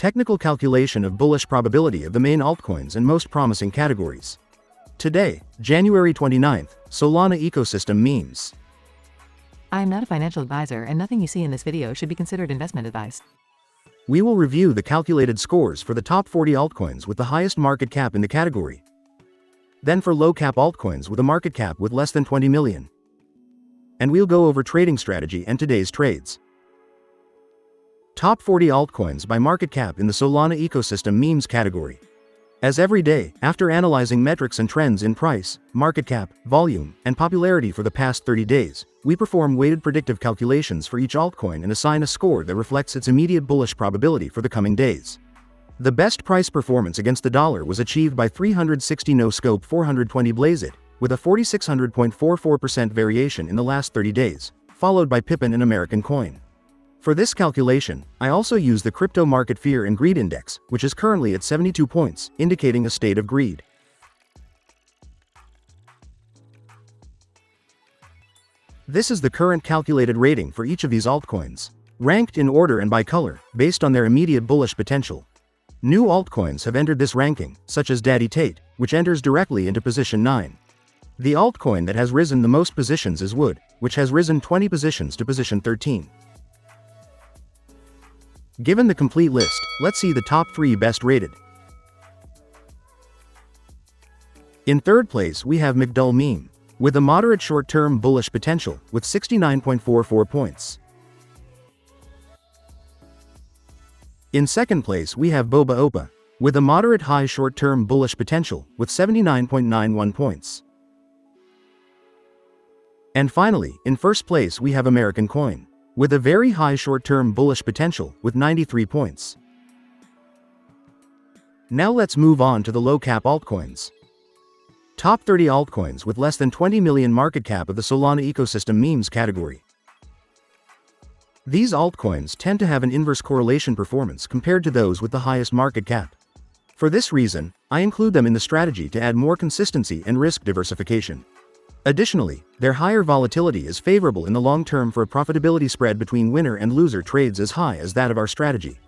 technical calculation of bullish probability of the main altcoins and most promising categories. Today, January 29th, Solana ecosystem memes. I am not a financial advisor and nothing you see in this video should be considered investment advice. We will review the calculated scores for the top 40 altcoins with the highest market cap in the category. Then for low cap altcoins with a market cap with less than 20 million. And we'll go over trading strategy and today's trades. Top 40 altcoins by market cap in the Solana ecosystem memes category. As every day, after analyzing metrics and trends in price, market cap, volume, and popularity for the past 30 days, we perform weighted predictive calculations for each altcoin and assign a score that reflects its immediate bullish probability for the coming days. The best price performance against the dollar was achieved by 360 no-scope 420 Blazeit, with a 4600.44% variation in the last 30 days, followed by Pippin and American Coin. For this calculation, I also use the Crypto Market Fear and Greed Index, which is currently at 72 points, indicating a state of greed. This is the current calculated rating for each of these altcoins, ranked in order and by color, based on their immediate bullish potential. New altcoins have entered this ranking, such as Daddy Tate, which enters directly into position 9. The altcoin that has risen the most positions is Wood, which has risen 20 positions to position 13. Given the complete list, let's see the top 3 best rated. In third place we have McDull Meme, with a moderate short-term bullish potential, with 69.44 points. In second place we have Boba Oppa, with a moderate high short-term bullish potential, with 79.91 points. And finally, in first place we have American Coin, with a very high short-term bullish potential, with 93 points. Now let's move on to the low-cap altcoins. Top 30 altcoins with less than 20 million market cap of the Solana ecosystem memes category. These altcoins tend to have an inverse correlation performance compared to those with the highest market cap. For this reason, I include them in the strategy to add more consistency and risk diversification. Additionally, their higher volatility is favorable in the long term for a profitability spread between winner and loser trades as high as that of our strategy.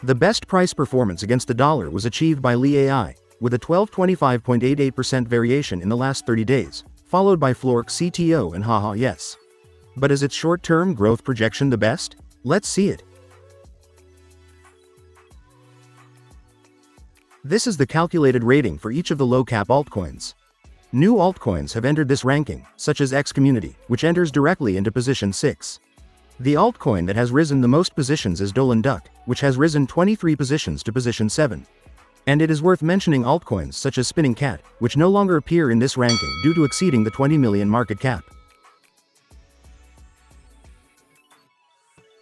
The best price performance against the dollar was achieved by LEA AI, with a 1225.88% variation in the last 30 days, followed by Flork CTO and Haha Yes. But is its short-term growth projection the best? Let's see it. This is the calculated rating for each of the low-cap altcoins. New altcoins have entered this ranking, such as X Community, which enters directly into position 6. The altcoin that has risen the most positions is Dolan Duck, which has risen 23 positions to position 7. And it is worth mentioning altcoins such as Spinning Cat, which no longer appear in this ranking due to exceeding the 20 million market cap.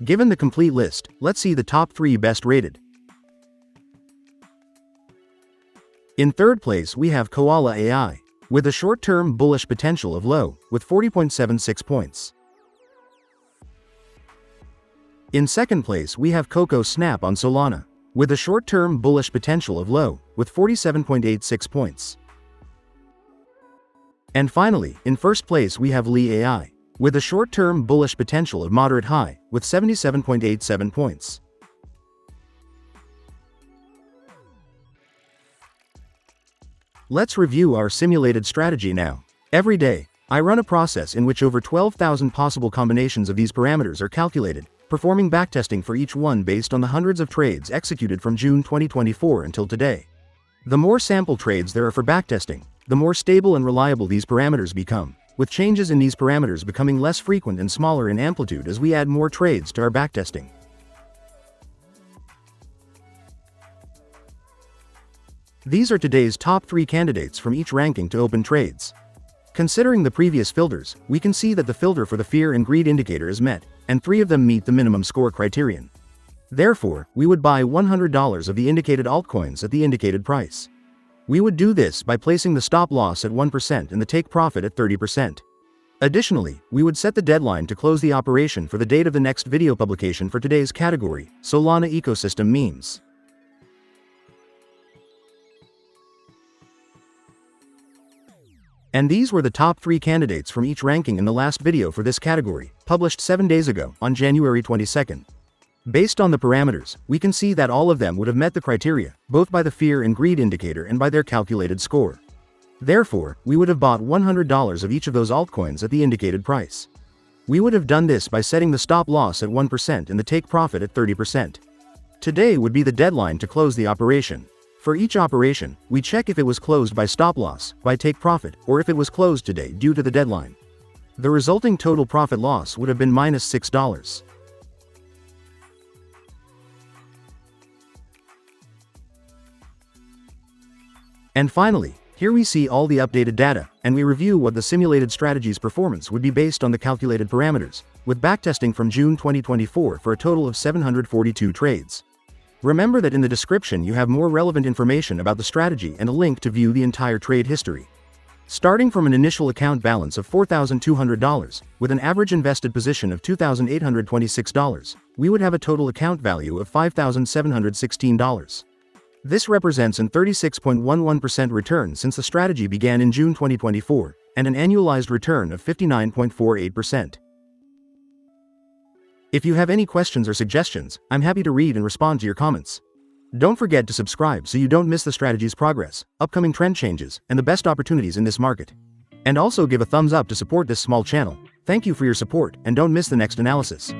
Given the complete list, let's see the top 3 best rated. In third place we have KOALA AI, with a short-term bullish potential of low, with 40.76 points. In second place we have Coco Snap on Solana, with a short-term bullish potential of low, with 47.86 points. And finally, in first place we have LEA AI, with a short-term bullish potential of moderate high, with 77.87 points. Let's review our simulated strategy now. Every day, I run a process in which over 12,000 possible combinations of these parameters are calculated, performing backtesting for each one based on the hundreds of trades executed from June 2024 until today. The more sample trades there are for backtesting, the more stable and reliable these parameters become, with changes in these parameters becoming less frequent and smaller in amplitude as we add more trades to our backtesting. These are today's top 3 candidates from each ranking to open trades. Considering the previous filters, we can see that the filter for the fear and greed indicator is met, and 3 of them meet the minimum score criterion. Therefore, we would buy $100 of the indicated altcoins at the indicated price. We would do this by placing the stop loss at 1% and the take profit at 30%. Additionally, we would set the deadline to close the operation for the date of the next video publication for today's category, Solana ecosystem memes. And these were the top 3 candidates from each ranking in the last video for this category, published 7 days ago, on January 22nd. Based on the parameters, we can see that all of them would have met the criteria, both by the fear and greed indicator and by their calculated score. Therefore, we would have bought $100 of each of those altcoins at the indicated price. We would have done this by setting the stop loss at 1% and the take profit at 30%. Today would be the deadline to close the operation. For each operation, we check if it was closed by stop loss, by take profit, or if it was closed today due to the deadline. The resulting total profit loss would have been minus $6. And finally, here we see all the updated data, and we review what the simulated strategy's performance would be based on the calculated parameters, with backtesting from June 2024 for a total of 742 trades. Remember that in the description you have more relevant information about the strategy and a link to view the entire trade history. Starting from an initial account balance of $4,200, with an average invested position of $2,826, we would have a total account value of $5,716. This represents an 36.11% return since the strategy began in June 2024, and an annualized return of 59.48%. If you have any questions or suggestions, I'm happy to read and respond to your comments. Don't forget to subscribe so you don't miss the strategy's progress, upcoming trend changes, and the best opportunities in this market. And also give a thumbs up to support this small channel. Thank you for your support, and don't miss the next analysis.